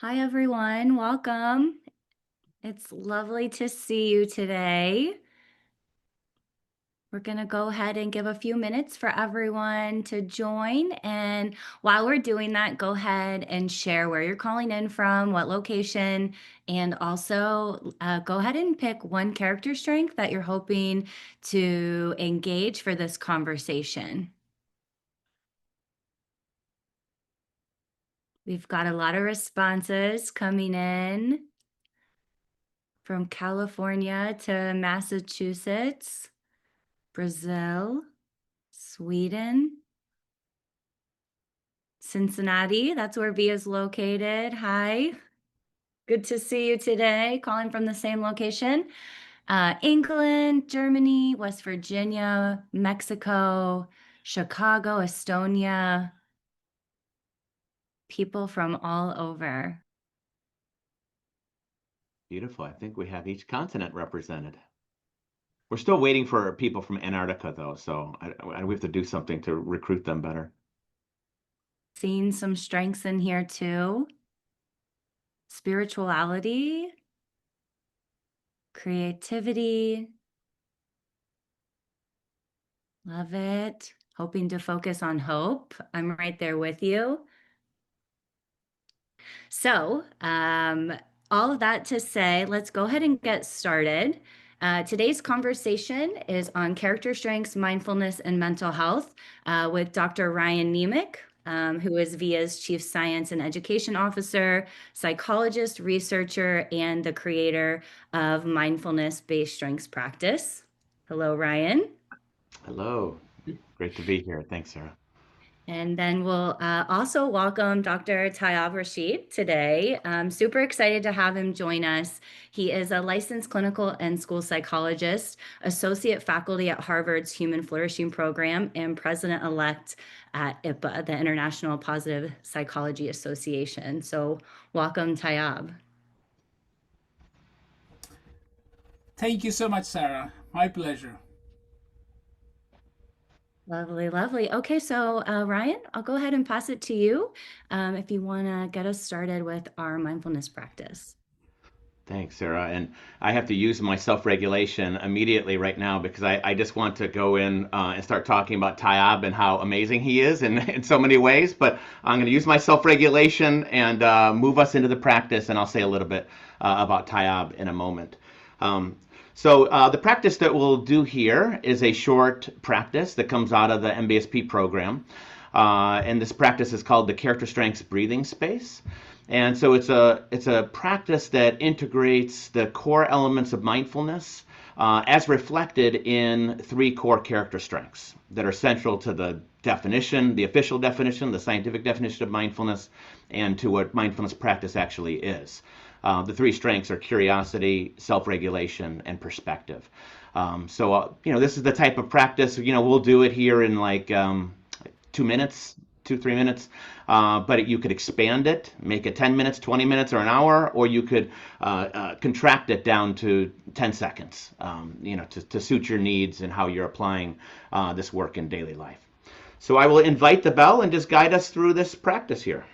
Hi, everyone. Welcome. It's lovely to see you today. We're going to go ahead and give a few minutes for everyone to join. And while we're doing that, go ahead and share where you're calling in from, what location, and also go ahead and pick one character strength that you're hoping to engage for this conversation. We've got a lot of responses coming in from California to Massachusetts, Brazil, Sweden, Cincinnati. That's where V is located. Hi. Good to see you today. Calling from the same location. England, Germany, West Virginia, Mexico, Chicago, Estonia. People from all over. Beautiful. I think we have each continent represented. We're still waiting for people from Antarctica, though, so we have to do something to recruit them better. Seeing some strengths in here too. Spirituality, creativity. Love it. Hoping to focus on hope. I'm right there with you. So, all of that to say, let's go ahead and get started. Today's conversation is on character strengths, mindfulness, and mental health with Dr. Ryan Niemiec, who is VIA's Chief Science and Education Officer, psychologist, researcher, and the creator of Mindfulness-Based Strengths Practice. Hello, Ryan. Hello. Great to be here. Thanks, Sarah. And then we'll also welcome Dr. Tayyab Rashid today. I'm super excited to have him join us. He is a licensed clinical and school psychologist, associate faculty at Harvard's Human Flourishing Program, and president-elect at IPA, the International Positive Psychology Association. So welcome, Tayyab. Thank you so much, Sarah. My pleasure. Lovely, lovely. Okay, so Ryan, I'll go ahead and pass it to you if you want to get us started with our mindfulness practice. Thanks, Sarah. And I have to use my self-regulation immediately right now because I just want to go in and start talking about Tayyab and how amazing he is in so many ways. But I'm going to use my self-regulation and move us into the practice, and I'll say a little bit about Tayyab in a moment. So the practice that we'll do here is a short practice that comes out of the MBSP program. And this practice is called the Character Strengths Breathing Space. And so it's a practice that integrates the core elements of mindfulness as reflected in three core character strengths that are central to the definition, the official definition, the scientific definition of mindfulness, and to what mindfulness practice actually is. The three strengths are curiosity, self-regulation, and perspective. This is the type of practice, we'll do it here in like 2 minutes, 3 minutes. But you could expand it, make it 10 minutes, 20 minutes, or an hour, or you could contract it down to 10 seconds, to suit your needs and how you're applying this work in daily life. So I will invite the bell and just guide us through this practice here.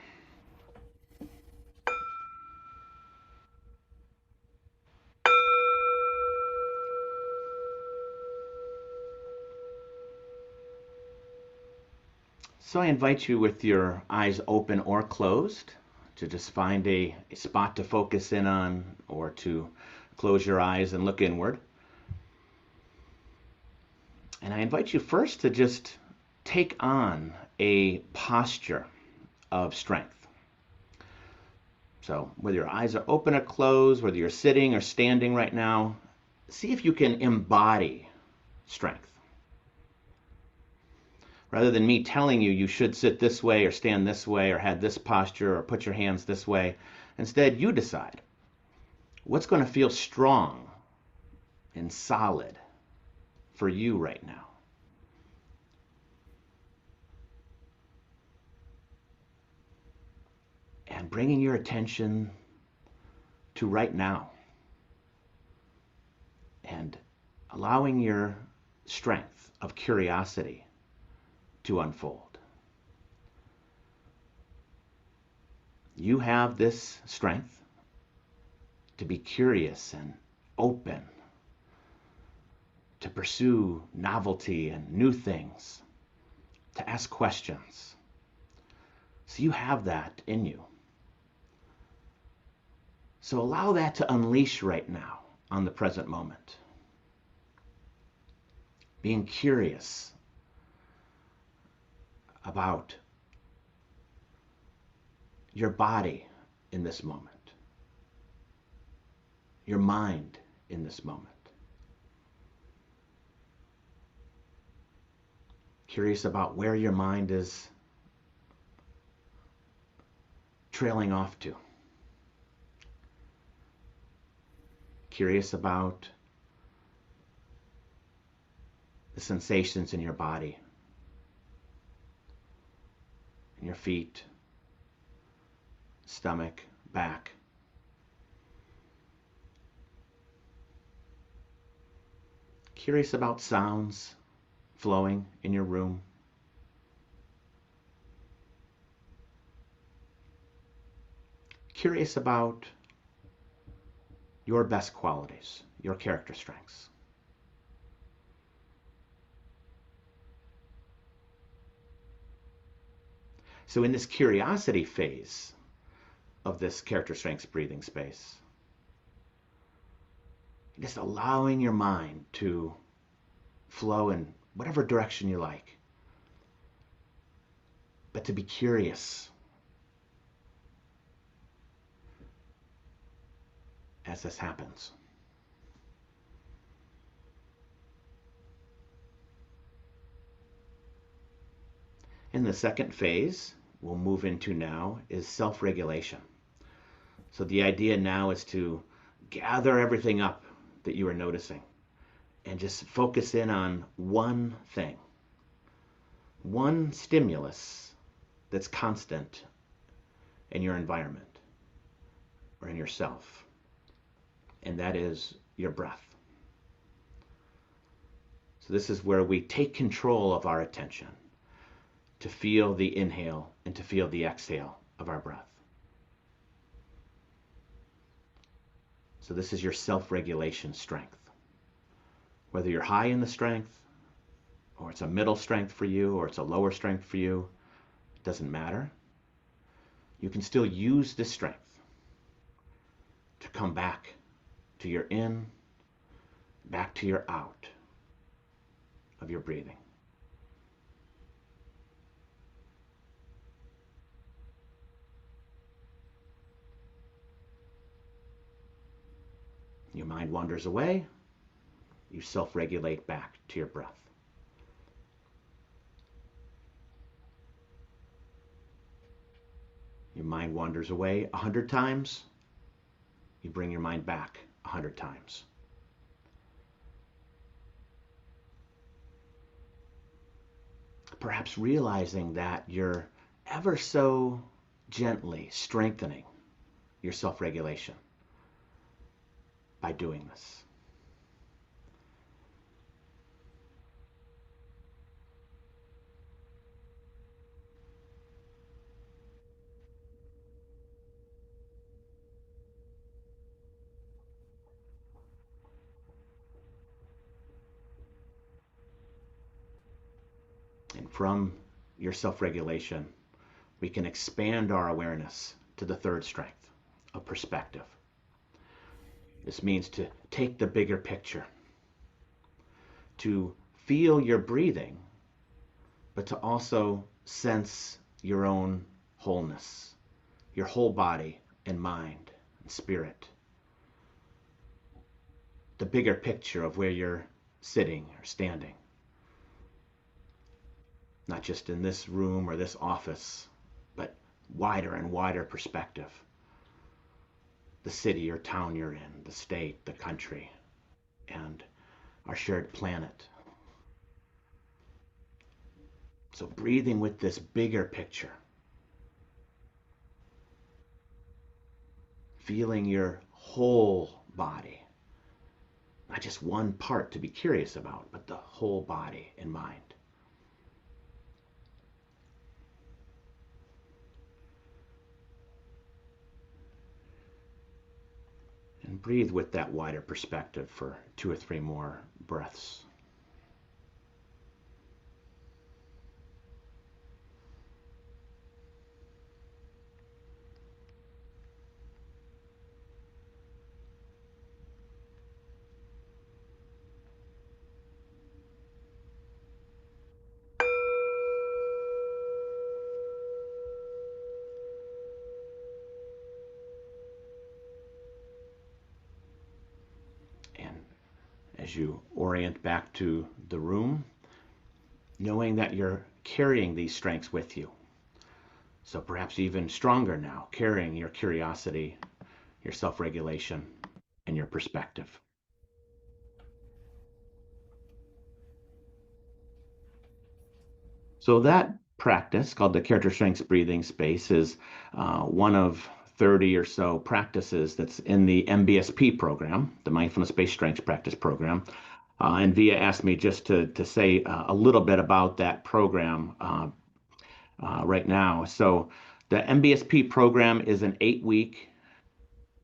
So I invite you with your eyes open or closed to just find a spot to focus in on or to close your eyes and look inward. And I invite you first to just take on a posture of strength. So whether your eyes are open or closed, whether you're sitting or standing right now, see if you can embody strength. Rather than me telling you you should sit this way or stand this way or have this posture or put your hands this way, instead you decide what's going to feel strong and solid for you right now. And bringing your attention to right now and allowing your strength of curiosity to unfold. You have this strength to be curious and open, to pursue novelty and new things, to ask questions. So you have that in you. So allow that to unleash right now on the present moment. Being curious about your body in this moment, your mind in this moment. Curious about where your mind is trailing off to. Curious about the sensations in your body, in your feet, stomach, back. Curious about sounds flowing in your room. Curious about your best qualities, your character strengths. So in this curiosity phase of this character strengths breathing space, just allowing your mind to flow in whatever direction you like, but to be curious as this happens. In the second phase, we'll move into now is self-regulation. So the idea now is to gather everything up that you are noticing and just focus in on one thing, one stimulus that's constant in your environment or in yourself, and that is your breath. So this is where we take control of our attention to feel the inhale and to feel the exhale of our breath. So this is your self-regulation strength. Whether you're high in the strength, or it's a middle strength for you, or it's a lower strength for you, it doesn't matter. You can still use this strength to come back to your in, back to your out of your breathing. Your mind wanders away, you self-regulate back to your breath. Your mind wanders away 100 times, you bring your mind back 100 times. Perhaps realizing that you're ever so gently strengthening your self-regulation by doing this. And from your self-regulation, we can expand our awareness to the third strength of perspective. This means to take the bigger picture, to feel your breathing, but to also sense your own wholeness, your whole body and mind and spirit. The bigger picture of where you're sitting or standing. Not just in this room or this office, but wider and wider perspective. The city or town you're in, the state, the country, and our shared planet. So breathing with this bigger picture. Feeling your whole body. Not just one part to be curious about, but the whole body and mind. And breathe with that wider perspective for 2 or 3 more breaths. And as you orient back to the room, knowing that you're carrying these strengths with you. So perhaps even stronger now, carrying your curiosity, your self-regulation, and your perspective. So that practice, called the Character Strengths Breathing Space, is one of 30 or so practices that's in the MBSP program, the Mindfulness-Based Strengths Practice program. And Via asked me just to say a little bit about that program right now. So the MBSP program is an 8-week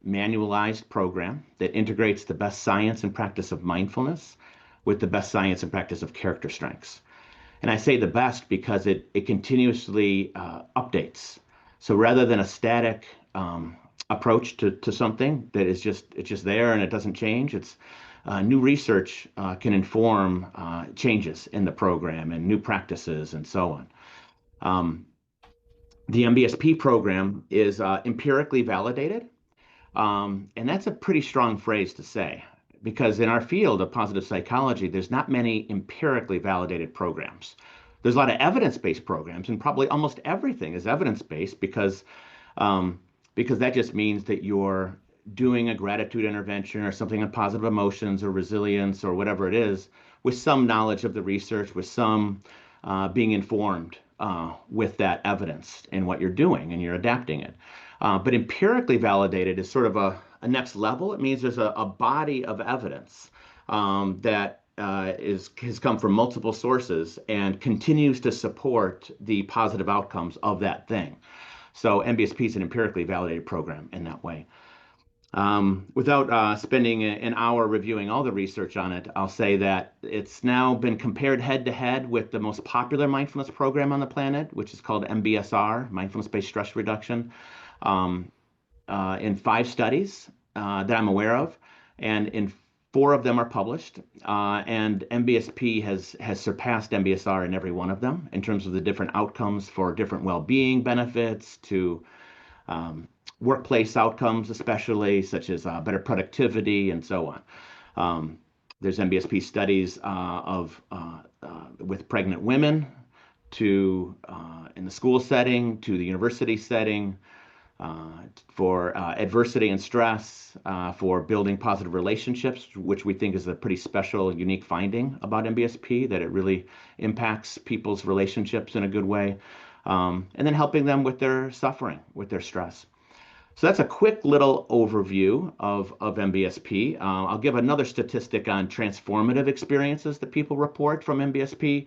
manualized program that integrates the best science and practice of mindfulness with the best science and practice of character strengths. And I say the best because it continuously updates. So rather than a static approach to something that is it's just there and it doesn't change, it's new research can inform changes in the program and new practices and so on. The MBSP program is empirically validated, and that's a pretty strong phrase to say, because in our field of positive psychology, there's not many empirically validated programs. There's a lot of evidence-based programs, and probably almost everything is evidence-based because that just means that you're doing a gratitude intervention or something on positive emotions or resilience or whatever it is with some knowledge of the research, with some being informed with that evidence in what you're doing and you're adapting it. But empirically validated is sort of a next level. It means there's a body of evidence that has come from multiple sources and continues to support the positive outcomes of that thing. So MBSP is an empirically validated program in that way. Without spending an hour reviewing all the research on it, I'll say that it's now been compared head to head with the most popular mindfulness program on the planet, which is called MBSR, Mindfulness-Based Stress Reduction, in 5 studies that I'm aware of, and in 4 of them are published. And MBSP has surpassed MBSR in every one of them in terms of the different outcomes for different well-being benefits to workplace outcomes, especially such as better productivity and so on. There's MBSP studies with pregnant women to in the school setting to the university setting, for adversity and stress, for building positive relationships, which we think is a pretty special and unique finding about MBSP, that it really impacts people's relationships in a good way, and then helping them with their suffering, with their stress. So that's a quick little overview of MBSP. I'll give another statistic on transformative experiences that people report from MBSP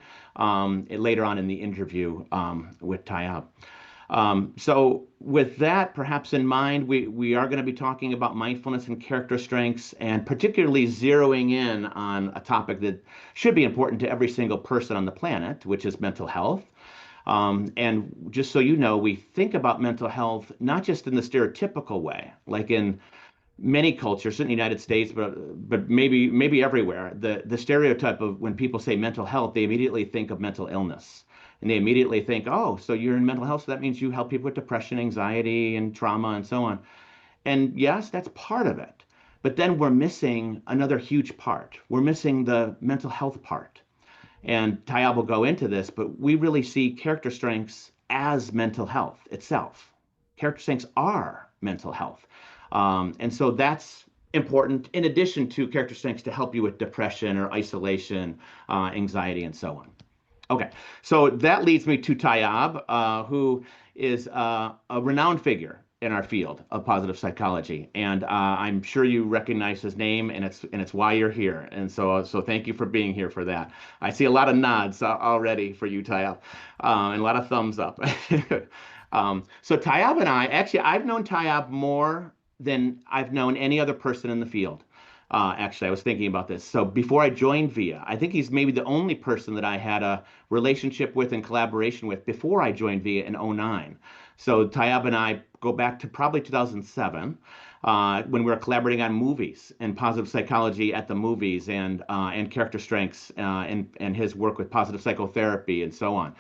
later on in the interview with Tayyab. So with that perhaps in mind, we are going to be talking about mindfulness and character strengths, and particularly zeroing in on a topic that should be important to every single person on the planet, which is mental health. And just so you know, we think about mental health not just in the stereotypical way, like in many cultures, certainly the United States, but maybe everywhere. The stereotype of when people say mental health, they immediately think of mental illness. And they immediately think, oh, so you're in mental health, so that means you help people with depression, anxiety, and trauma, and so on. And yes, that's part of it. But then we're missing another huge part. We're missing the mental health part. And Tayyab will go into this, but we really see character strengths as mental health itself. Character strengths are mental health. And so that's important in addition to character strengths to help you with depression or isolation, anxiety, and so on. Okay, so that leads me to Tayyab, who is a renowned figure in our field of positive psychology, and I'm sure you recognize his name, and it's why you're here. And so thank you for being here for that. I see a lot of nods already for you, Tayyab, and a lot of thumbs up. So Tayyab and I've known Tayyab more than I've known any other person in the field. Actually, I was thinking about this. So before I joined VIA, I think he's maybe the only person that I had a relationship with and collaboration with before I joined VIA in '09. So Tayyab and I go back to probably 2007 when we were collaborating on movies and positive psychology at the movies and character strengths and his work with positive psychotherapy and so on.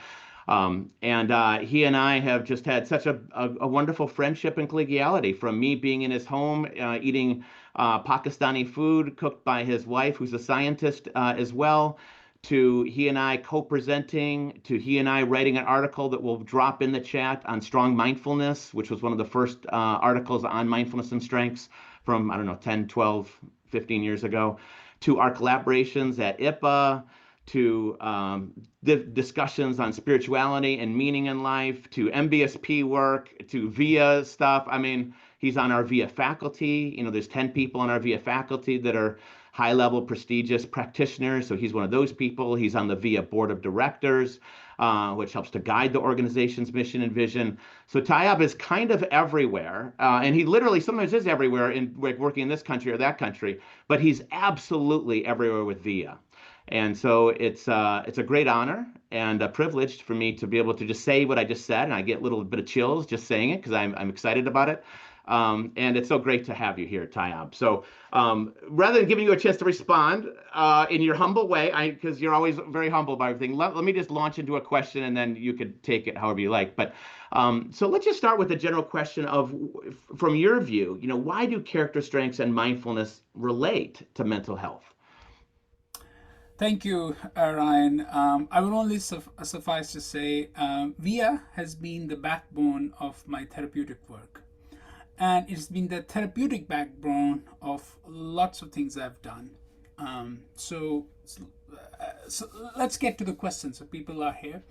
And he and I have just had such a wonderful friendship and collegiality from me being in his home, eating Pakistani food cooked by his wife, who's a scientist as well, to he and I co-presenting, to he and I writing an article that will drop in the chat on strong mindfulness, which was one of the first articles on mindfulness and strengths from, I don't know, 10, 12, 15 years ago, to our collaborations at IPA, to the discussions on spirituality and meaning in life, to MBSP work, to VIA stuff. I mean, he's on our VIA faculty. You know, there's 10 people on our VIA faculty that are high-level prestigious practitioners. So he's one of those people. He's on the VIA board of directors, which helps to guide the organization's mission and vision. So Tayyab is kind of everywhere. And he literally sometimes is everywhere in like working in this country or that country, but he's absolutely everywhere with VIA. And so it's a great honor and a privilege for me to be able to just say what I just said, and I get a little bit of chills just saying it because I'm excited about it. And it's so great to have you here, Tayyab. So rather than giving you a chance to respond in your humble way, because you're always very humble about everything, let me just launch into a question, and then you could take it however you like. But so let's just start with the general question of, from your view, you know, why do character strengths and mindfulness relate to mental health? Thank you, Ryan. I will only suffice to say VIA has been the backbone of my therapeutic work. And it's been the therapeutic backbone of lots of things I've done. So let's get to the question so people are here.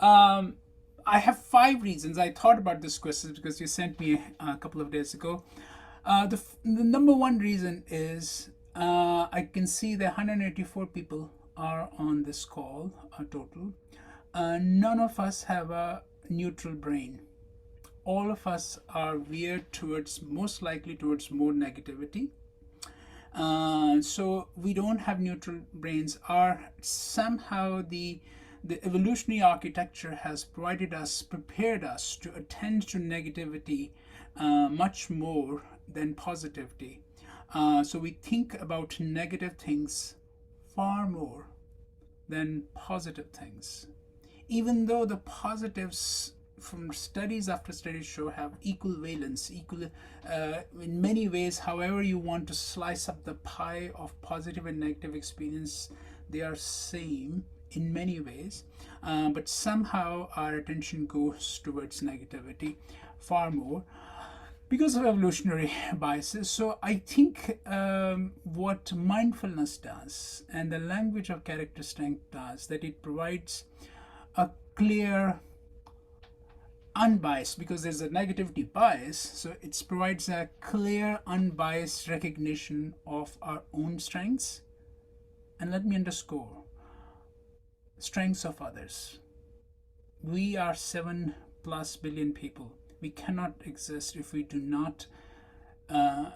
I have 5 reasons. I thought about this question because you sent me a couple of days ago. The number one reason is I can see that 184 people are on this call, total. None of us have a neutral brain. All of us are veered towards, most likely towards more negativity. So we don't have neutral brains. Somehow the evolutionary architecture has prepared us to attend to negativity much more than positivity. So we think about negative things far more than positive things. Even though the positives from studies after studies show have equal valence, in many ways, however you want to slice up the pie of positive and negative experience, they are same in many ways, but somehow our attention goes towards negativity far more because of evolutionary biases. So I think what mindfulness does and the language of character strength does, that it provides a clear, unbiased, because there's a negativity bias, so it provides a clear, unbiased recognition of our own strengths. And let me underscore, strengths of others. We are 7+ billion people. We cannot exist if we do not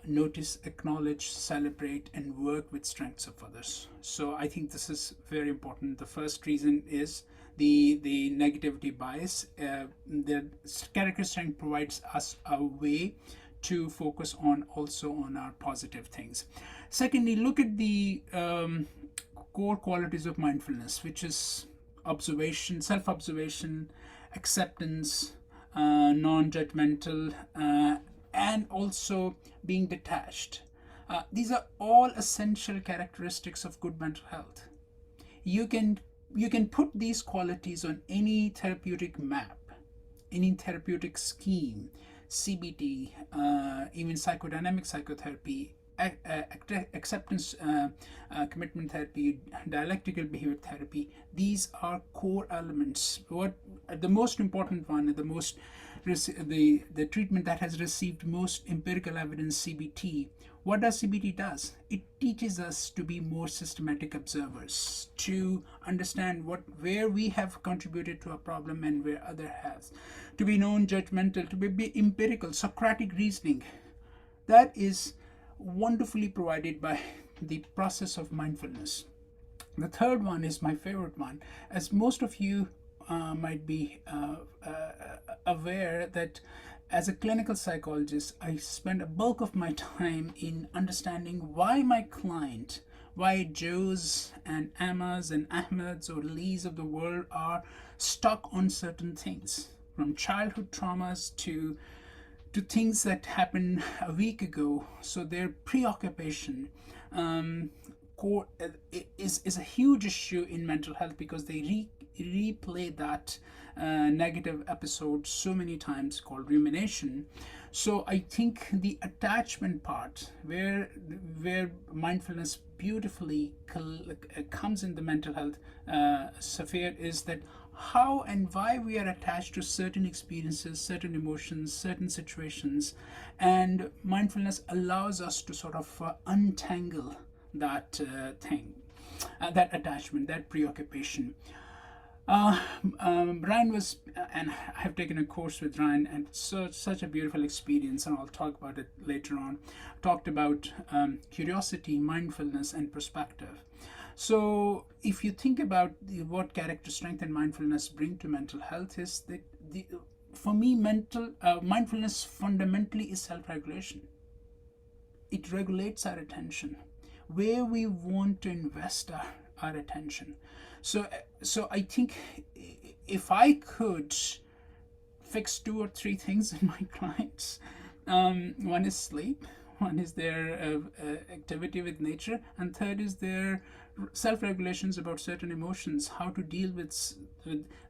notice, acknowledge, celebrate, and work with strengths of others. So I think this is very important. The first reason is the negativity bias. The character strength provides us a way to focus also on our positive things. Secondly, look at the core qualities of mindfulness, which is observation, self-observation, acceptance, non-judgmental, and also being detached. These are all essential characteristics of good mental health. You can put these qualities on any therapeutic map, any therapeutic scheme, CBT, even psychodynamic psychotherapy, acceptance, commitment therapy, dialectical behavior therapy. These are core elements. The most important one, the treatment that has received most empirical evidence, CBT. What does CBT does? It teaches us to be more systematic observers, to understand where we have contributed to a problem and where other has, to be non-judgmental, to be empirical, Socratic reasoning. That is wonderfully provided by the process of mindfulness. The third one is my favorite one. As most of you might be aware, that as a clinical psychologist, I spend a bulk of my time in understanding why my client, why Joes and Emmas and Ahmeds or Lees of the world are stuck on certain things, from childhood traumas to things that happened a week ago. So their preoccupation core is a huge issue in mental health, because they replay that negative episode so many times, called rumination. So I think the attachment part, where mindfulness beautifully comes in the mental health sphere, is that how and why we are attached to certain experiences, certain emotions, certain situations, and mindfulness allows us to sort of untangle that that attachment, that preoccupation. Ryan was, and I have taken a course with Ryan, and such a beautiful experience, and I'll talk about it later on. Talked about curiosity, mindfulness, and perspective. So, if you think about what character strength and mindfulness bring to mental health, is that for me, mindfulness fundamentally is self-regulation. It regulates our attention, where we want to invest our attention. So I think if I could fix 2 or 3 things in my clients, one is sleep, one is their activity with nature, and third is their self-regulations about certain emotions, how to deal with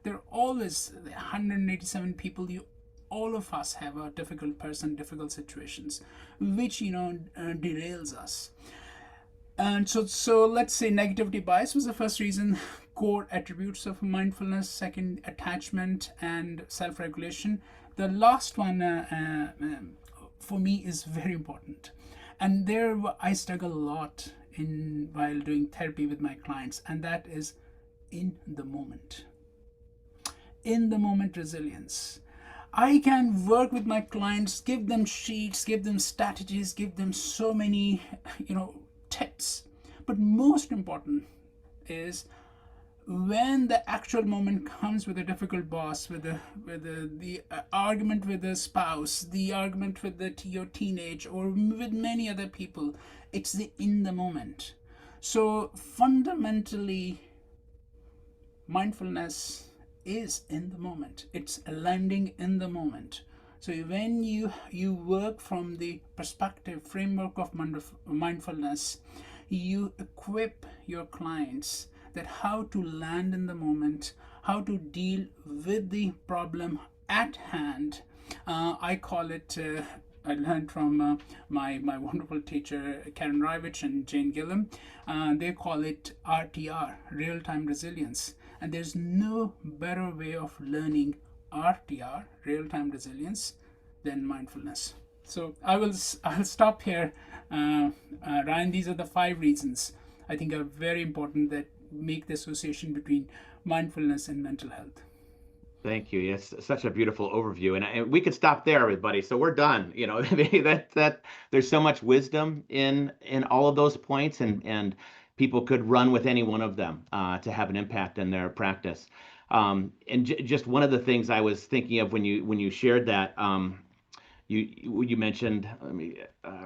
there are always 187 people. All of us have a difficult person, difficult situations, which derails us. And so let's say negativity bias was the first reason. Core attributes of mindfulness. Second, attachment and self-regulation. The last one for me is very important, and there I struggle a lot in while doing therapy with my clients, and that is in the moment. In the moment resilience. I can work with my clients, give them sheets, give them strategies, give them so many, tips. But most important is when the actual moment comes with a difficult boss, with the argument with the spouse, the argument with your teenage, or with many other people, it's the in the moment. So fundamentally, mindfulness is in the moment. It's landing in the moment. So when you work from the perspective framework of mindfulness, you equip your clients that how to land in the moment, how to deal with the problem at hand. I call it. I learned from my wonderful teacher Karen Rivich and Jane Gillum. They call it RTR, real time resilience, and there's no better way of learning RTR, real time resilience, than mindfulness. So I'll stop here, Ryan. These are the 5 reasons I think are very important that make the association between mindfulness and mental health. Thank you. Yes, such a beautiful overview, and we could stop there, everybody. So we're done. That there's so much wisdom in all of those points, and people could run with any one of them to have an impact in their practice. Just one of the things I was thinking of when you shared that, you mentioned. Let me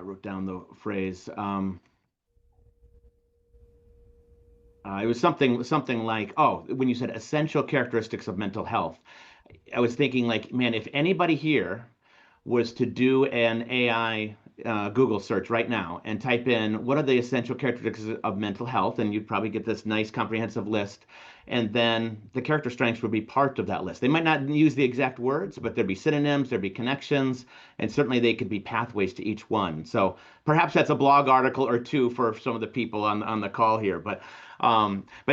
wrote down the phrase. It was something like, oh, when you said essential characteristics of mental health, I was thinking like, man, if anybody here was to do an AI Google search right now and type in what are the essential characteristics of mental health, and you'd probably get this nice comprehensive list. And then the character strengths would be part of that list. They might not use the exact words, but there'd be synonyms, there'd be connections, and certainly they could be pathways to each one. So perhaps that's a blog article or 2 for some of the people on the call here. But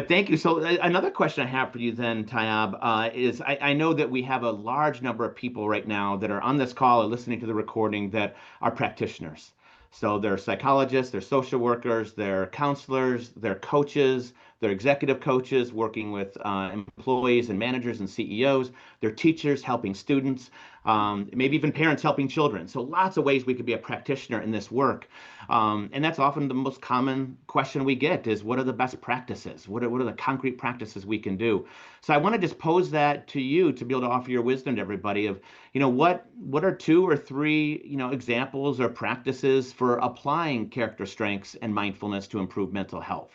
thank you. So another question I have for you then, Tayyab, is I know that we have a large number of people right now that are on this call or listening to the recording that are practitioners. So they're psychologists, they're social workers, they're counselors, they're coaches, They're executive coaches working with employees and managers and CEOs. They're teachers helping students, maybe even parents helping children. So lots of ways we could be a practitioner in this work. And that's often the most common question we get is, what are the best practices? What are the concrete practices we can do? So I want to just pose that to you to be able to offer your wisdom to everybody of, what are 2 or 3, examples or practices for applying character strengths and mindfulness to improve mental health?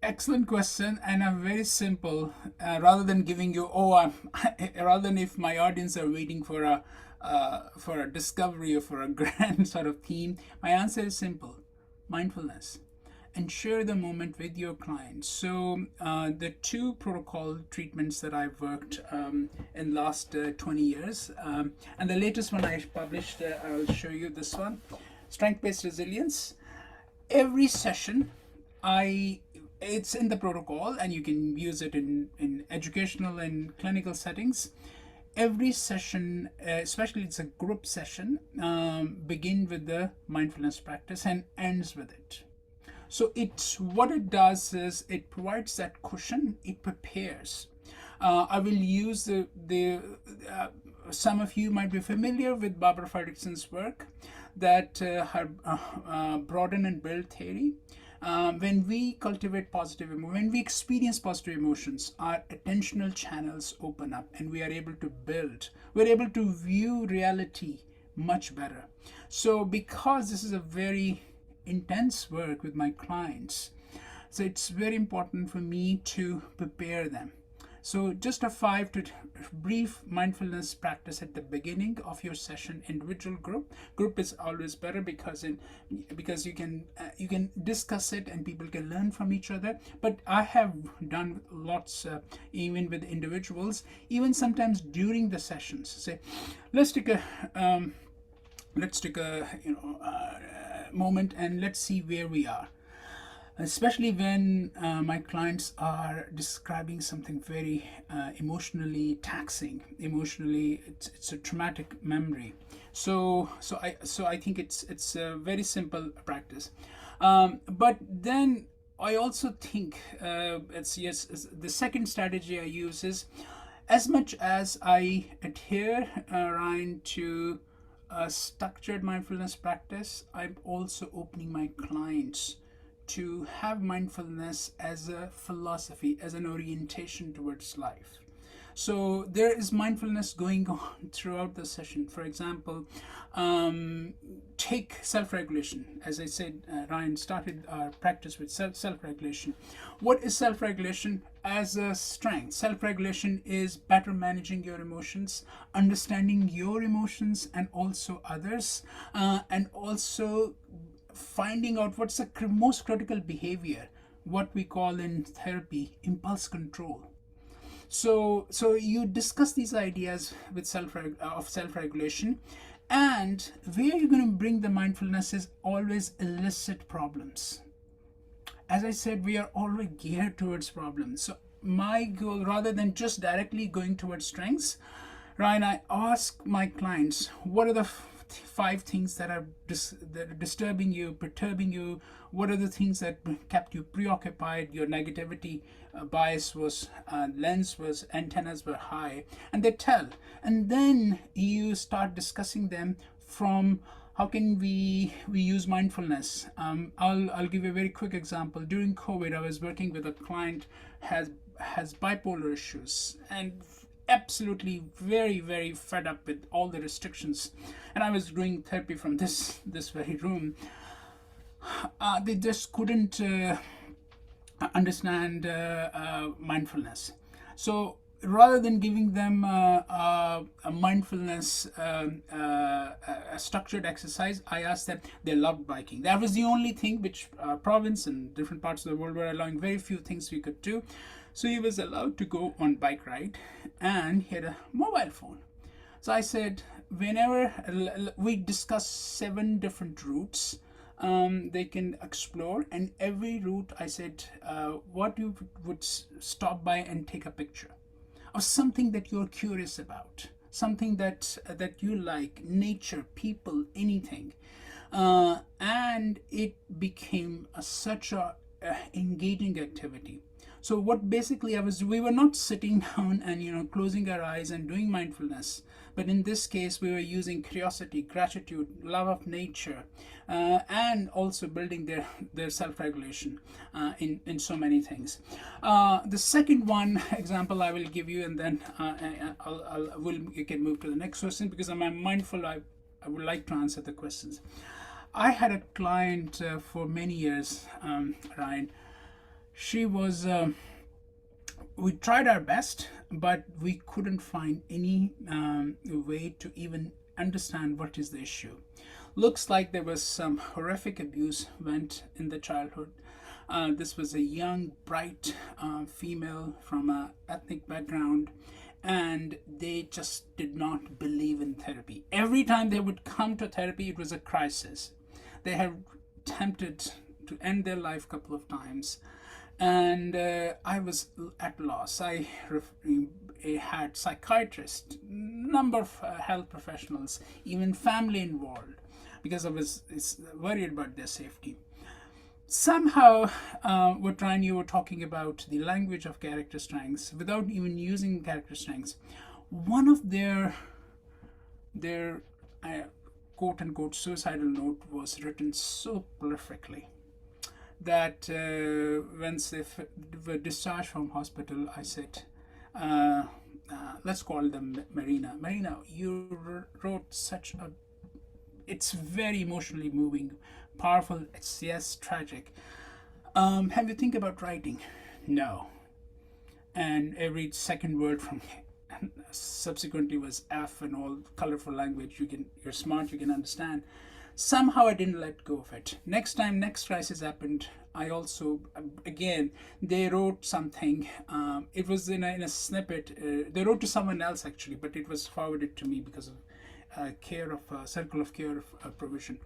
Excellent question, and I'm very simple. Rather than giving you, rather than if my audience are waiting for a discovery or for a grand sort of theme, my answer is simple: mindfulness, and share the moment with your clients. So the 2 protocol treatments that I've worked in last 20 years, and the latest one I published, I'll show you this one, strength-based resilience. Every session, it's in the protocol, and you can use it in educational and clinical settings. Every session, especially it's a group session, begin with the mindfulness practice and ends with it. So what it does is it provides that cushion. It prepares. I will use some of you might be familiar with Barbara Fredrickson's work, that her broaden and build theory. When we cultivate when we experience positive emotions, our attentional channels open up and we are able to build. We're able to view reality much better. So because this is a very intense work with my clients, so it's very important for me to prepare them. So just a brief mindfulness practice at the beginning of your session, individual group is always better because you can discuss it and people can learn from each other. But I have done lots even with individuals, even sometimes during the sessions. Say, let's take a moment and let's see where we are. Especially when my clients are describing something very emotionally taxing. Emotionally, it's a traumatic memory. So I think it's a very simple practice. But then I also think the second strategy I use is, as much as I adhere, Ryan, to a structured mindfulness practice, I'm also opening my clients to have mindfulness as a philosophy, as an orientation towards life. So there is mindfulness going on throughout the session. For example, take self-regulation. As I said, Ryan started our practice with self-regulation. What is self-regulation as a strength? Self-regulation is better managing your emotions, understanding your emotions and also others, and also finding out what's the most critical behavior, what we call in therapy impulse control. So you discuss these ideas with self-regulation, and where you're going to bring the mindfulness is always illicit problems. As I said, we are always geared towards problems. So my goal, rather than just directly going towards strengths, Ryan, I ask my clients, what are the 5 things that are disturbing you, perturbing you? What are the things that kept you preoccupied? Your negativity bias was, antennas were high, and they tell. And then you start discussing them from how can we use mindfulness. I'll give you a very quick example. During COVID, I was working with a client has bipolar issues and absolutely very, very fed up with all the restrictions, and I was doing therapy from this very room. They just couldn't understand mindfulness. So rather than giving them a mindfulness a structured exercise, I asked them. They loved biking. That was the only thing which province and different parts of the world were allowing very few things we could do. So he was allowed to go on bike ride, and he had a mobile phone. So I said, whenever we discuss 7 different routes they can explore, and every route I said, what you would stop by and take a picture of something that you're curious about, something that you like, nature, people, anything. And it became such a engaging activity. So what basically we were not sitting down and closing our eyes and doing mindfulness, but in this case we were using curiosity, gratitude, love of nature, and also building their self-regulation in so many things. The second one example I will give you, and then you can move to the next question, because I'm mindful. I would like to answer the questions. I had a client for many years, Ryan. She was, we tried our best, but we couldn't find any way to even understand what is the issue. Looks like there was some horrific abuse went in the childhood. This was a young, bright female from an ethnic background, and they just did not believe in therapy. Every time they would come to therapy, it was a crisis. They had attempted to end their life a couple of times, and I was at loss. I had psychiatrists, number of health professionals, even family involved, because I was worried about their safety. Somehow, what Ryan, you were talking about the language of character strengths without even using character strengths. One of their quote unquote suicidal note was written so perfectly that once they were discharged from hospital, I said, let's call them Marina. Marina, you wrote such a, it's very emotionally moving, powerful, it's yes, tragic. Have you think about writing? No. And every second word from subsequently was F and all colorful language. You're smart, you can understand. Somehow I didn't let go of it. Next crisis happened, I also, again, they wrote something. It was in a snippet. They wrote to someone else actually, but it was forwarded to me because of circle of care provision.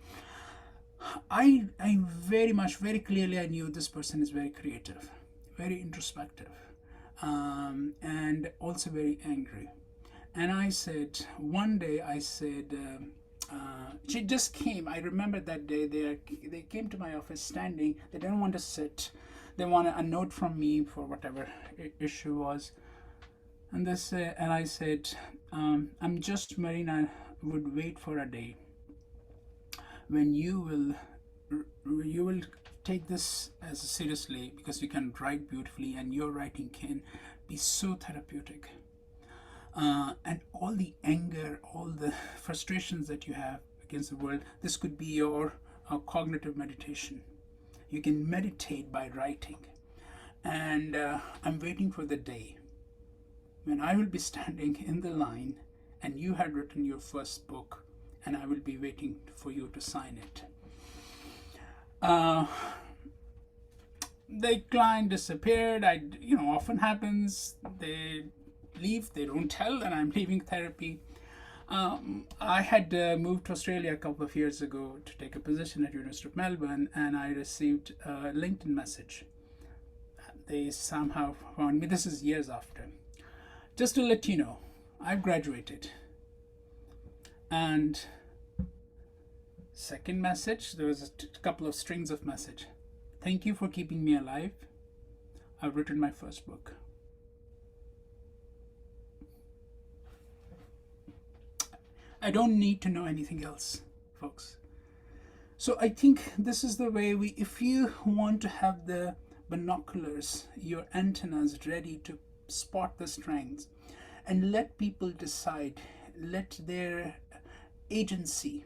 I very clearly I knew this person is very creative, very introspective, and also very angry. And I said, one day I said, she just came. I remember that day they came to my office standing. They didn't want to sit. They wanted a note from me for whatever issue was. And I said, I'm just, Marina, would wait for a day when you will take this as seriously, because you can write beautifully and your writing can be so therapeutic. And all the anger, all the frustrations that you have against the world, this could be your cognitive meditation. You can meditate by writing. And I'm waiting for the day when I will be standing in the line and you had written your first book, and I will be waiting for you to sign it. The client disappeared. Often happens. They leave, they don't tell, and I'm leaving therapy. I had moved to Australia a couple of years ago to take a position at University of Melbourne, and I received a LinkedIn message. They somehow found me. This is years after. Just to let you know, I've graduated. And second message, there was a couple of strings of message. Thank you for keeping me alive. I've written my first book. I don't need to know anything else, folks. So I think this is the way if you want to have the binoculars, your antennas ready to spot the strengths, and let people decide, let their agency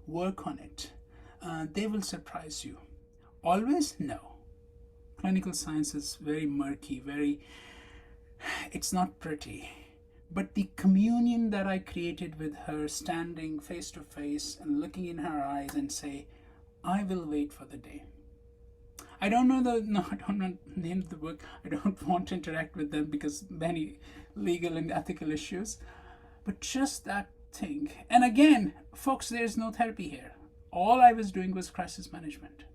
work on it, they will surprise you. Always? No. Clinical science is very murky, it's not pretty. But the communion that I created with her, standing face to face and looking in her eyes and say, I will wait for the day. I don't know the name of the book. I don't want to interact with them because many legal and ethical issues. But just that thing. And again, folks, there's no therapy here. All I was doing was crisis management.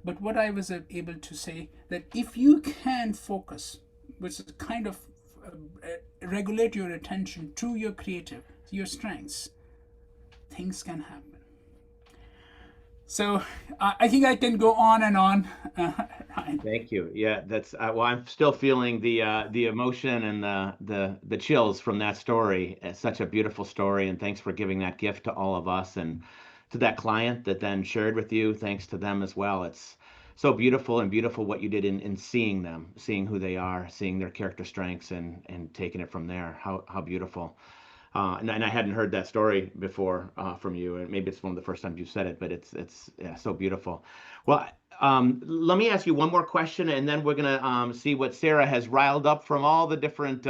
But what I was able to say, that if you can focus, which is kind of regulate your attention to your creative, your strengths, things can happen. So I think I can go on and on, Ryan. Thank you. Yeah, that's well, I'm still feeling the emotion and the chills from that story. It's such a beautiful story, and thanks for giving that gift to all of us and to that client that then shared with you. Thanks to them as well. It's so beautiful and beautiful what you did in seeing them, seeing who they are, seeing their character strengths, and taking it from there. How beautiful. And I hadn't heard that story before from you, and maybe it's one of the first times you said it, but it's yeah, so beautiful. Well, let me ask you one more question, and then we're gonna see what Sarah has riled up from all the different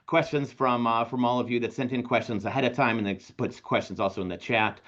questions from all of you that sent in questions ahead of time, and then puts questions also in the chat.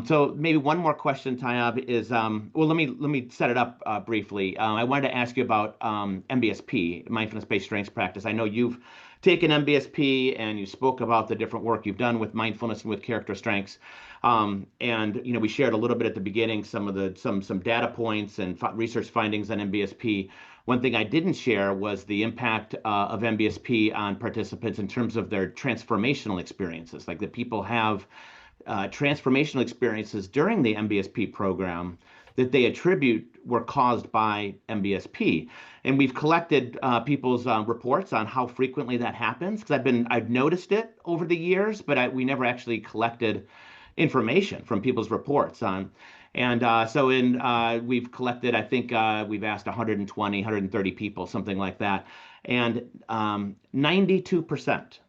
So maybe one more question, Tayyab, is well, let me set it up briefly. I wanted to ask you about MBSP, mindfulness-based strengths practice. I know you've taken MBSP and you spoke about the different work you've done with mindfulness and with character strengths. And we shared a little bit at the beginning some of the some data points and research findings on MBSP. One thing I didn't share was the impact of MBSP on participants in terms of their transformational experiences, like that people have transformational experiences during the MBSP program that they attribute were caused by MBSP. And we've collected people's reports on how frequently that happens because I've noticed it over the years, but we never actually collected information from people's reports on. And so we've collected, I think we've asked 120, 130 people, something like that. And 92%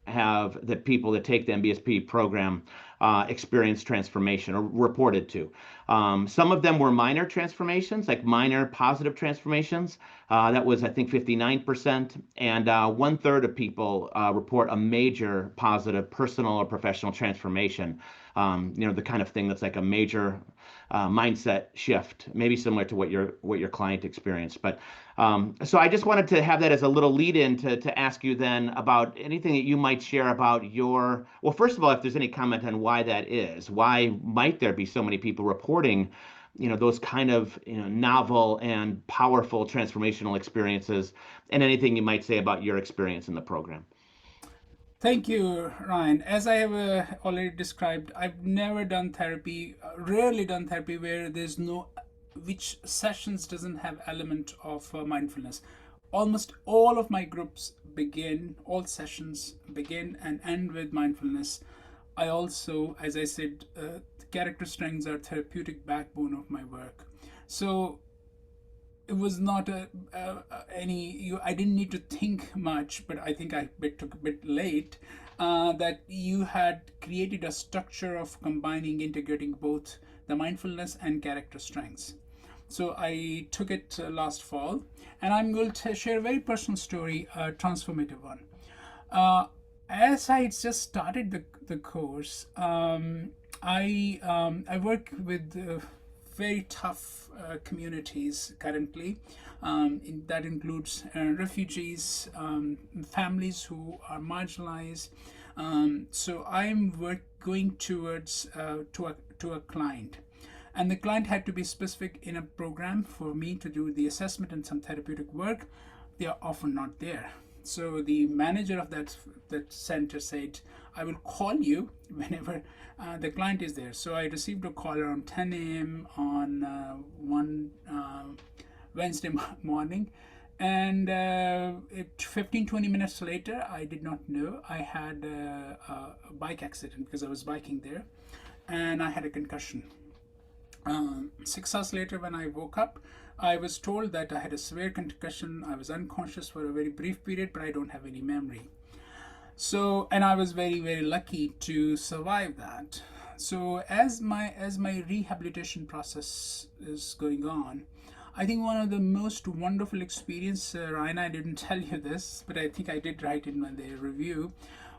have the people that take the MBSP program experienced transformation or reported to. Some of them were minor transformations, like minor positive transformations. That was, I think, 59%. And 1/3 of people report a major positive personal or professional transformation. The kind of thing that's like a major mindset shift, maybe similar to what your client experienced. But so I just wanted to have that as a little lead in to ask you then about anything that you might share about well, first of all, if there's any comment on why that is, why might there be so many people reporting, those kind of novel and powerful transformational experiences, and anything you might say about your experience in the program. Thank you, Ryan. As I have already described, I've never done therapy, rarely done therapy where there's no, which sessions doesn't have element of mindfulness. Almost all of my groups all sessions begin and end with mindfulness. I also, as I said, character strengths are therapeutic backbone of my work. So it was not I didn't need to think much, but I think I took a bit late, that you had created a structure of combining, integrating both the mindfulness and character strengths. So I took it last fall, and I'm going to share a very personal story, a transformative one. As I just started the course, I work with very tough communities currently. That includes refugees, families who are marginalized. So I'm going towards to a client, and the client had to be specific in a program for me to do the assessment and some therapeutic work. They are often not there. So the manager of that center said, I will call you whenever the client is there. So I received a call around 10 a.m. on one Wednesday morning. And 15-20 minutes later, I did not know, I had a bike accident because I was biking there, and I had a concussion. 6 hours later, when I woke up, I was told that I had a severe concussion. I was unconscious for a very brief period, but I don't have any memory. So, and I was very, very lucky to survive that. So as my rehabilitation process is going on, I think one of the most wonderful experience, Ryan, I didn't tell you this, but I think I did write in the review,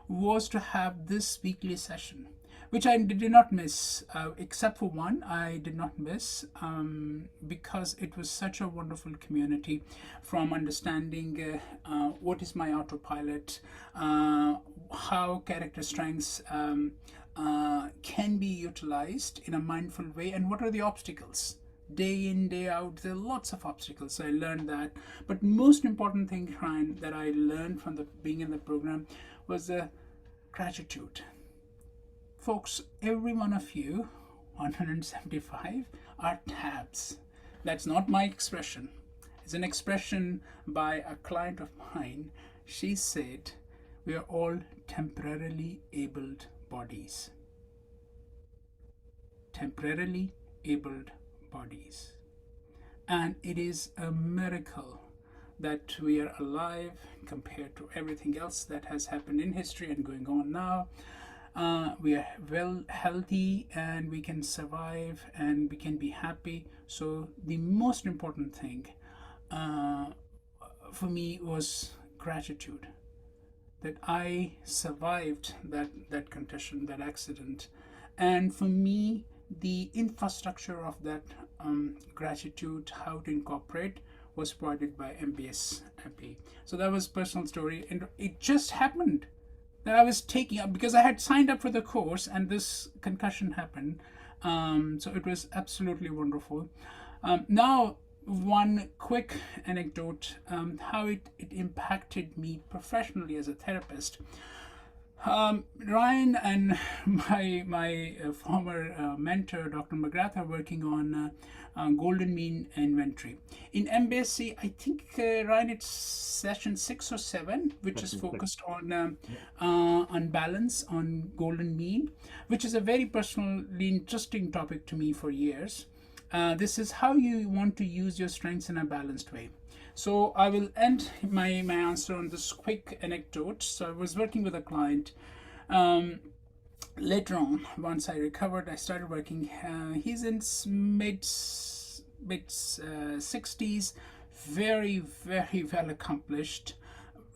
was to have this weekly session, which I did not miss, except for one. I did not miss because it was such a wonderful community, from understanding what is my autopilot, how character strengths can be utilized in a mindful way, and what are the obstacles. Day in, day out, there are lots of obstacles. So I learned that. But most important thing, Ryan, that I learned from being in the program was the gratitude. Folks, every one of you 175 are tabs. That's not my expression. It's an expression by a client of mine. She said, we are all temporarily abled bodies. Temporarily abled bodies. And it is a miracle that we are alive compared to everything else that has happened in history and going on now. We are well healthy and we can survive and we can be happy. So the most important thing for me was gratitude, that I survived that condition, that accident. And for me, the infrastructure of that gratitude, how to incorporate, was provided by MBSP. So that was personal story, and it just happened that I was taking up because I had signed up for the course, and this concussion happened. So it was absolutely wonderful. Now, one quick anecdote, how it impacted me professionally as a therapist. Ryan and my former mentor, Dr. McGrath, are working on golden mean inventory. In MBSC, I think, Ryan, it's session 6 or 7, which is focused on balance, on golden mean, which is a very personally interesting topic to me for years. This is how you want to use your strengths in a balanced way. So I will end my answer on this quick anecdote. So I was working with a client. Later on, once I recovered, I started working. He's in mid 60s, very, very well accomplished,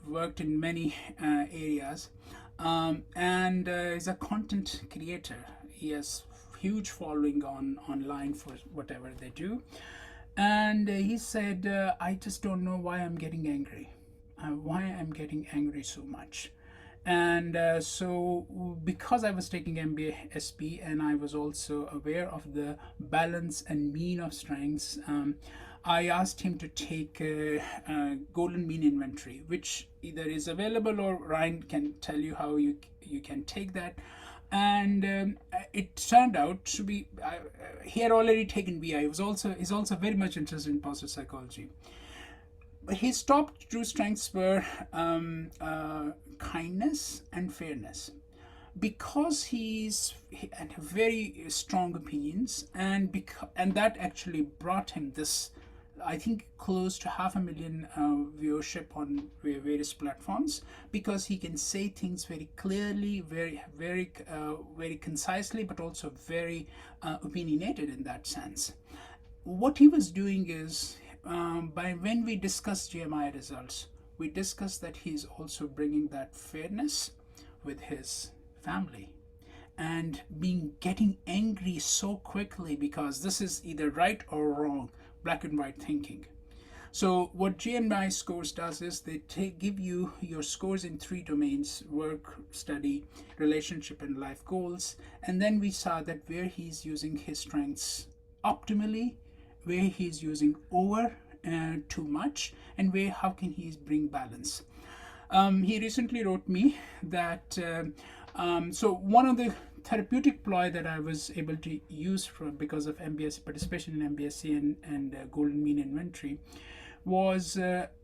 worked in many areas, and is a content creator. He has huge following online for whatever they do. And he said, I just don't know why I'm getting angry, why I'm getting angry so much. And so because I was taking MBSP and I was also aware of the balance and mean of strengths, I asked him to take golden mean inventory, which either is available or Ryan can tell you how you can take that. And it turned out to be he had already taken BI. He's also very much interested in positive psychology. His top two strengths were kindness and fairness, because he had very strong opinions, and that actually brought him this, I think, close to 500,000 viewership on various platforms, because he can say things very clearly, very concisely, but also very opinionated in that sense. What he was doing is, when we discussed GMI results, we discussed that he's also bringing that fairness with his family, and getting angry so quickly because this is either right or wrong, black and white thinking. So what GMI scores does is they give you your scores in 3 domains: work, study, relationship, and life goals. And then we saw that where he's using his strengths optimally, where he's using over too much, and how can he bring balance. He recently wrote me that so one of the therapeutic ploy that I was able to use because of MBSC participation in MBSC and golden mean inventory was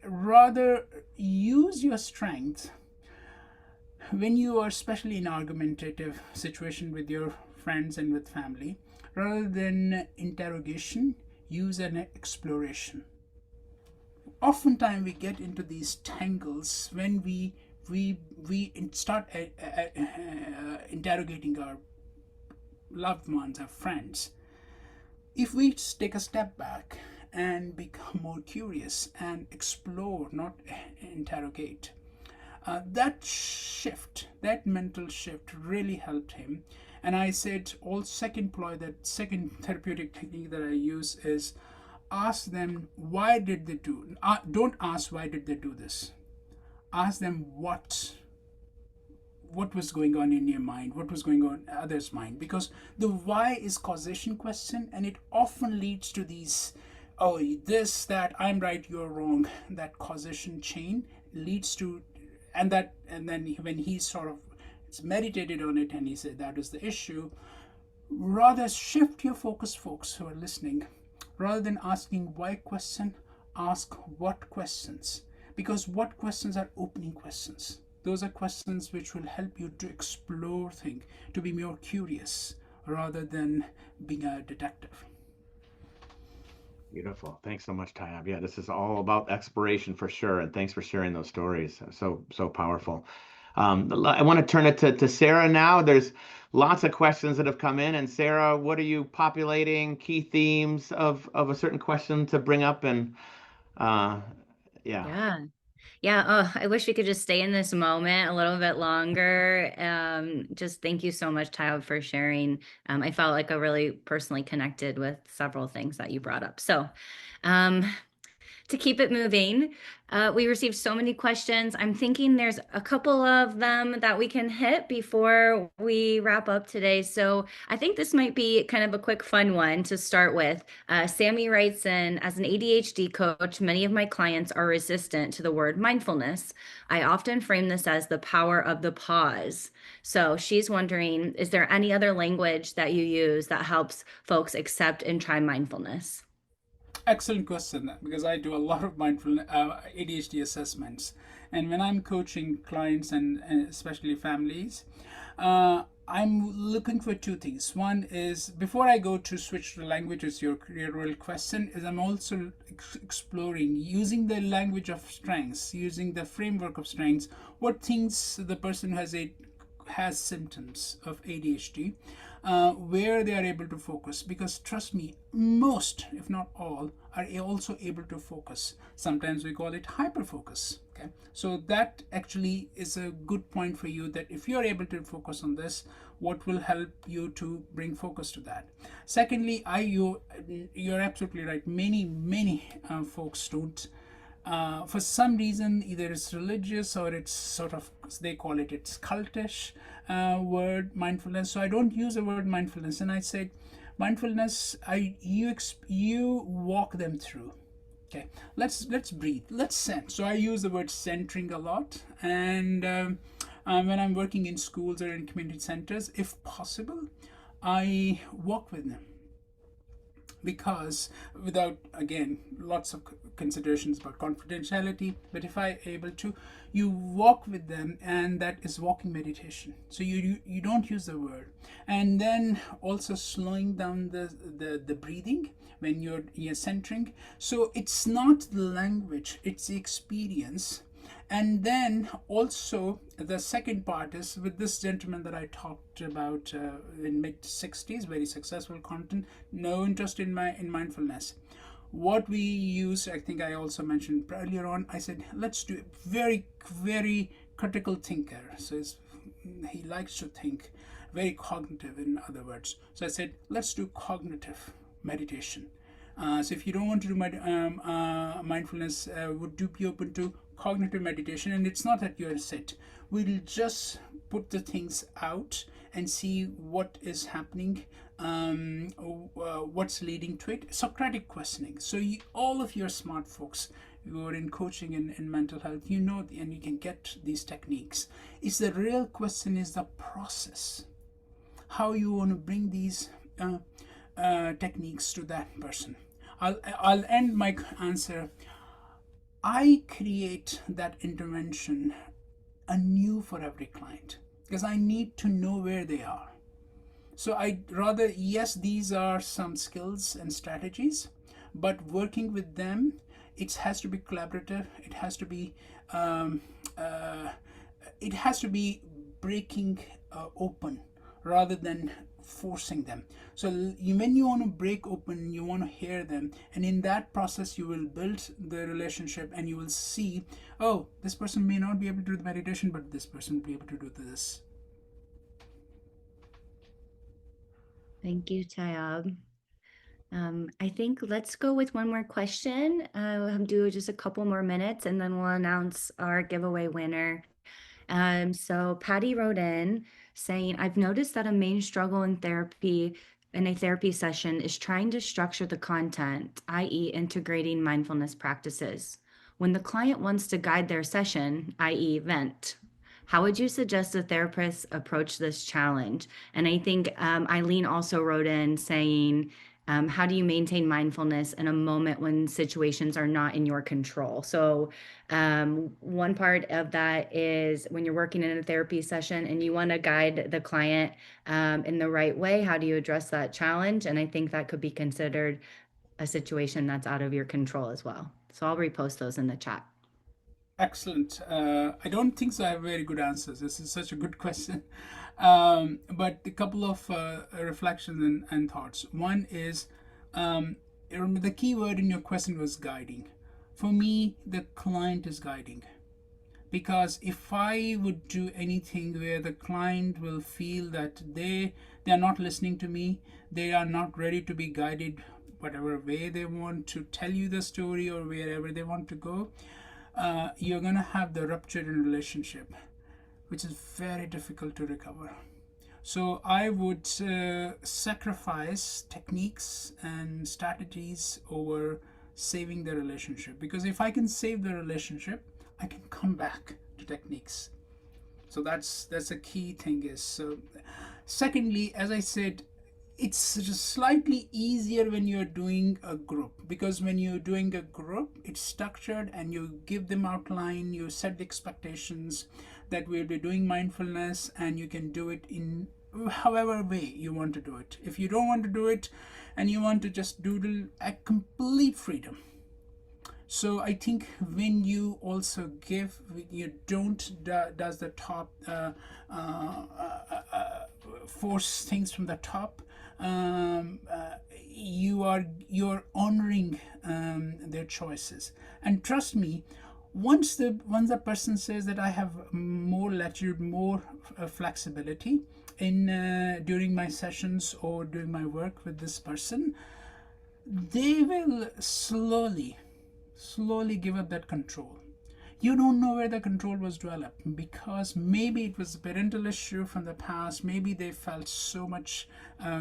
rather use your strength when you are, especially in argumentative situation with your friends and with family, rather than interrogation, use an exploration. Oftentimes we get into these tangles when we start interrogating our loved ones, our friends. If we take a step back and become more curious and explore, not interrogate, that mental shift really helped him. And I said, second therapeutic technique that I use is ask them, why did they do? Don't ask why did they do this. Ask them what was going on in your mind, what was going on in others' mind, because the why is causation question, and it often leads to these, this, that, I'm right, you're wrong. That causation chain leads to, and then when he sort of meditated on it and he said that is the issue, Rather shift your focus, folks who are listening. Rather than asking why question, ask what questions. Because what questions are opening questions. Those are questions which will help you to explore things, to be more curious rather than being a detective. Beautiful. Thanks so much, Tayyab. Yeah, this is all about exploration for sure. And thanks for sharing those stories. So powerful. I want to turn it to Sarah now. There's lots of questions that have come in. And Sarah, what are you populating? Key themes of a certain question to bring up? And uh, yeah. Yeah. Yeah. Oh, I wish we could just stay in this moment a little bit longer. Just thank you so much, Tyler, for sharing. I felt like I really personally connected with several things that you brought up. So, um, to keep it moving, we received so many questions. I'm thinking there's a couple of them that we can hit before we wrap up today. So I think this might be kind of a quick, fun one to start with. Sammy writes in, as an ADHD coach, many of my clients are resistant to the word mindfulness. I often frame this as the power of the pause. So she's wondering, is there any other language that you use that helps folks accept and try mindfulness? Excellent question, because I do a lot of mindfulness ADHD assessments, and when I'm coaching clients and especially families, I'm looking for two things. One is, before I go to switch to languages, your real question is, I'm also exploring using the language of strengths, using the framework of strengths, what things the person has symptoms of ADHD, where they are able to focus. Because trust me, most, if not all, are also able to focus. Sometimes we call it hyperfocus. Okay, so that actually is a good point for you, that if you're able to focus on this, what will help you to bring focus to that. Secondly, you're absolutely right. Many folks don't, for some reason, either it's religious or it's sort of, they call it, it's cultish word mindfulness. So I don't use the word mindfulness, and I say mindfulness, you walk them through. Okay, let's breathe, let's sense. So I use the word centering a lot, and when I'm working in schools or in community centers, if possible, I walk with them. Because, without, again, lots of considerations about confidentiality, but if I able to, you walk with them, and that is walking meditation. So you don't use the word. And then also slowing down the breathing when you're centering. So it's not the language, it's the experience. And then also the second part is with this gentleman that I talked about, in mid 60s, very successful content, no interest in mindfulness. What we use, I think I also mentioned earlier on, I said, let's do a very critical thinker. So he likes to think, very cognitive, in other words. So I said, let's do cognitive meditation. So if you don't want to do mindfulness, would you be open to cognitive meditation? And it's not that you're sit. We'll just put the things out and see what is happening, what's leading to it. Socratic questioning. So all of your smart folks who are in coaching and mental health, and you can get these techniques. It's the real question is the process. How you want to bring these techniques to that person. I'll end my answer. I create that intervention anew for every client, because I need to know where they are. So I rather, yes, these are some skills and strategies, but working with them, it has to be collaborative. Um, uh, it has to be breaking open rather than forcing them. So when you want to break open, you want to hear them, and in that process you will build the relationship, and you will see, oh, this person may not be able to do the meditation, but this person will be able to do this. Thank you, Tayyab. I think let's go with one more question. We'll do just a couple more minutes, and then we'll announce our giveaway winner. So Patty wrote in saying, I've noticed that a main struggle in a therapy session is trying to structure the content, i.e., integrating mindfulness practices. When the client wants to guide their session, i.e., vent, How would you suggest a therapist approach this challenge? And I think Eileen also wrote in saying, how do you maintain mindfulness in a moment when situations are not in your control? So, one part of that is when you're working in a therapy session and you want to guide the client in the right way, how do you address that challenge? And I think that could be considered a situation that's out of your control as well. So I'll repost those in the chat. Excellent. I don't think so. I have very good answers. This is such a good question. But a couple of reflections and thoughts. One is remember the key word in your question was guiding. For me, the client is guiding. Because if I would do anything where the client will feel that they are not listening to me, they are not ready to be guided whatever way they want to tell you the story or wherever they want to go, you're going to have the rupture in relationship, which is very difficult to recover. So I would sacrifice techniques and strategies over saving the relationship, because if I can save the relationship, I can come back to techniques. So that's a key thing. Is so. Secondly, as I said, it's just slightly easier when you're doing a group, because when you're doing a group, it's structured and you give them outline, you set the expectations that we'll be doing mindfulness, and you can do it in however way you want to do it. If you don't want to do it and you want to just doodle, at complete freedom. So I think when you also give, you don't does the top force things from the top. You're honoring their choices, and trust me, once the person says that I have more latitude, more flexibility in during my sessions or during my work with this person, they will slowly give up that control. You don't know where the control was developed, because maybe it was a parental issue from the past. Maybe they felt so much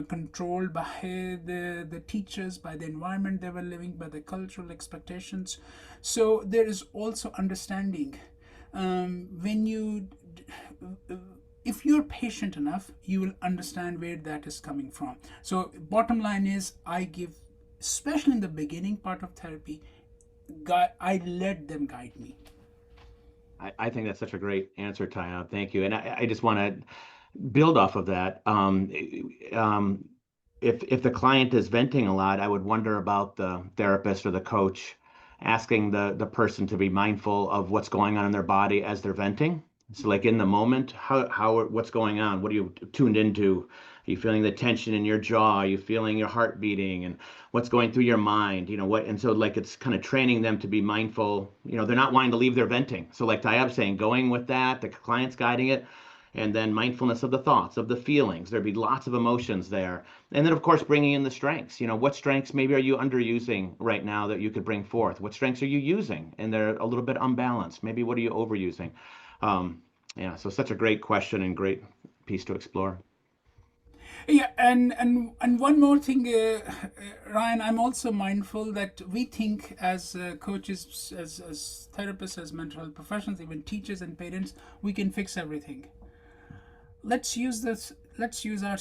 controlled by the teachers, by the environment they were living, by the cultural expectations. So there is also understanding. When you if you're patient enough, you will understand where that is coming from. So bottom line is, I give, especially in the beginning part of therapy, I let them guide me. I think that's such a great answer, Tayyab. Thank you. And I just want to build off of that. If the client is venting a lot, I would wonder about the therapist or the coach asking the person to be mindful of what's going on in their body as they're venting. So, like in the moment, what's going on? What are you tuned into? Are you feeling the tension in your jaw? Are you feeling your heart beating? And what's going through your mind? You know what? And so, like, it's kind of training them to be mindful. You know, they're not wanting to leave their venting. So, like Tayyab's saying, going with that, the client's guiding it, and then mindfulness of the thoughts, of the feelings. There'd be lots of emotions there. And then, of course, bringing in the strengths. You know, what strengths maybe are you underusing right now that you could bring forth? What strengths are you using? And they're a little bit unbalanced. Maybe what are you overusing? Yeah, so such a great question and great piece to explore. Yeah, and one more thing, Ryan, I'm also mindful that we think as coaches, as therapists, as mental health professionals, even teachers and parents, we can fix everything. Let's use our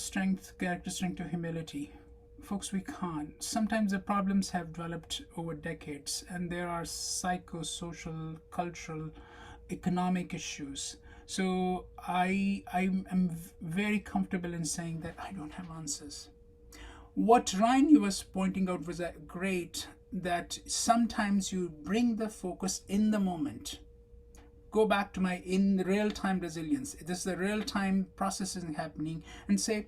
character strength to humility. Folks, we can't. Sometimes the problems have developed over decades, and there are psychosocial, cultural, economic issues. So I'm very comfortable in saying that I don't have answers. What Ryan was pointing out was great, that sometimes you bring the focus in the moment. Go back to my in real-time resilience. This is the real-time processing happening, and say,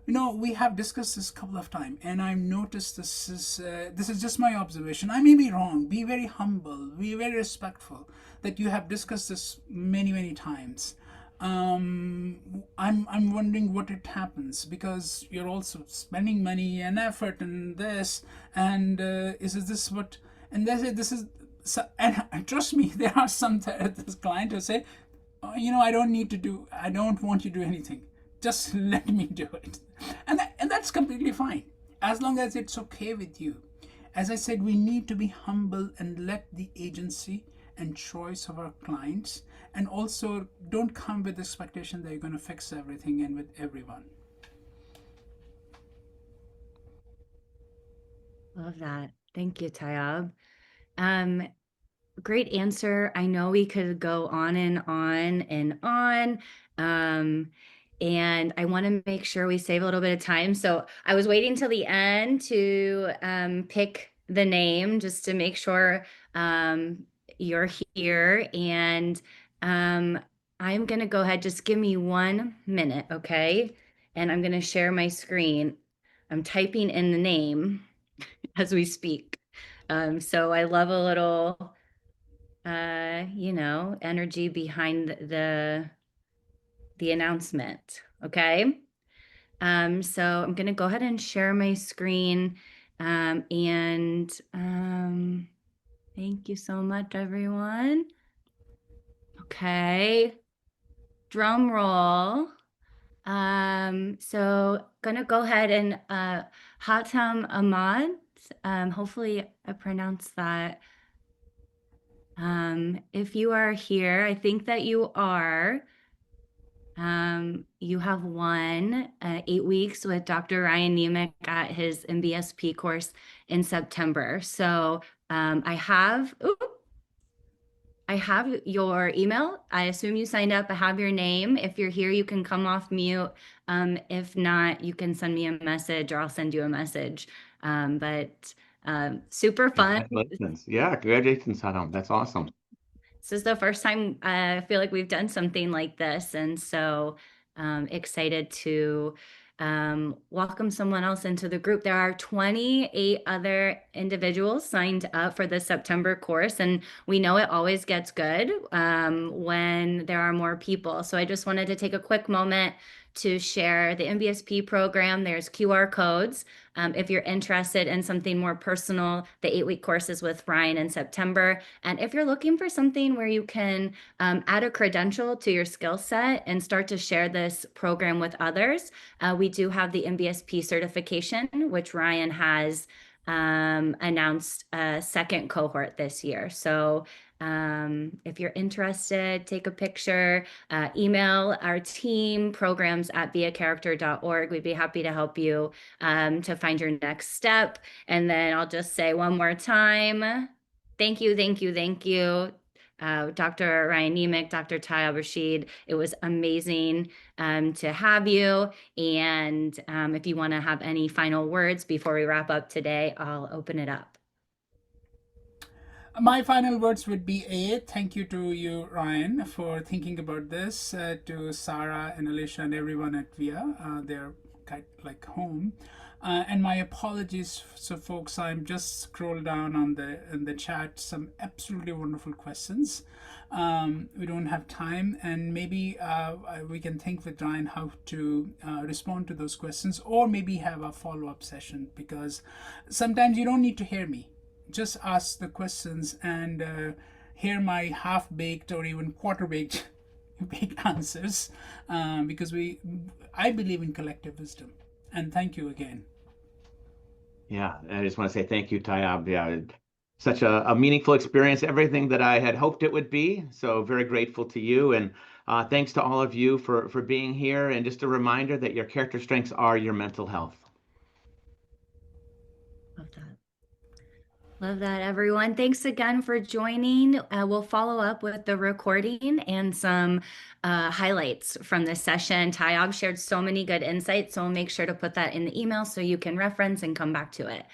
you know, we have discussed this a couple of times, and I've noticed this is just my observation. I may be wrong. Be very humble. Be very respectful that you have discussed this many times. I'm wondering what it happens, because you're also spending money and effort and this, and is this what? And they say this is. So, and trust me, there are some this client who say, oh, you know, I don't want you to do anything. Just let me do it. And that's completely fine, as long as it's okay with you. As I said, we need to be humble and let the agency and choice of our clients, and also don't come with the expectation that you're going to fix everything and with everyone. Love that. Thank you, Tayyab. Um, Great answer. I know we could go on and on and on. And I want to make sure we save a little bit of time. So I was waiting till the end to pick the name just to make sure you're here. And I'm going to go ahead, just give me 1 minute, okay? And I'm going to share my screen. I'm typing in the name as we speak. So I love a little energy behind the announcement. Okay. So I'm gonna go ahead and share my screen. And thank you so much, everyone. Okay. Drum roll. So gonna go ahead and Hatem Ahmad. Hopefully I pronounced that. If you are here, I think that you are. You have won 8 weeks with Dr. Ryan Niemiec at his MBSP course in September. So I have your email. I assume you signed up. I have your name. If you're here, you can come off mute. If not, you can send me a message or I'll send you a message. But super fun. Congratulations. Yeah, congratulations, Adam. That's awesome. This is the first time I feel like we've done something like this. And so excited to welcome someone else into the group. There are 28 other individuals signed up for the September course. And we know it always gets good when there are more people. So I just wanted to take a quick moment to share the MBSP program. There's QR codes. If you're interested in something more personal, the 8-week course is with Ryan in September. And if you're looking for something where you can add a credential to your skill set and start to share this program with others, we do have the MBSP certification, which Ryan has announced a second cohort this year. So if you're interested, take a picture, email our team, programs@beacharacter.org. We'd be happy to help you to find your next step. And then I'll just say one more time, thank you, thank you, thank you. Dr. Ryan Niemiec, Dr. Tayyab Rashid. It was amazing to have you. And if you want to have any final words before we wrap up today, I'll open it up. My final words would be thank you to you, Ryan, for thinking about this, to Sarah and Alicia and everyone at VIA. They're kind of like home. And my apologies, so folks, I'm just scrolled down on the chat, some absolutely wonderful questions. We don't have time, and maybe we can think with Ryan how to respond to those questions, or maybe have a follow-up session, because sometimes you don't need to hear me. Just ask the questions and hear my half-baked or even quarter-baked baked answers, because I believe in collective wisdom. And thank you again. Yeah, I just want to say thank you, Tayyab. Yeah, such a meaningful experience, everything that I had hoped it would be. So very grateful to you. And thanks to all of you for being here. And just a reminder that your character strengths are your mental health. Love that. Love that, everyone. Thanks again for joining. We'll follow up with the recording and some highlights from this session. Tayyab shared so many good insights, so I'll make sure to put that in the email so you can reference and come back to it.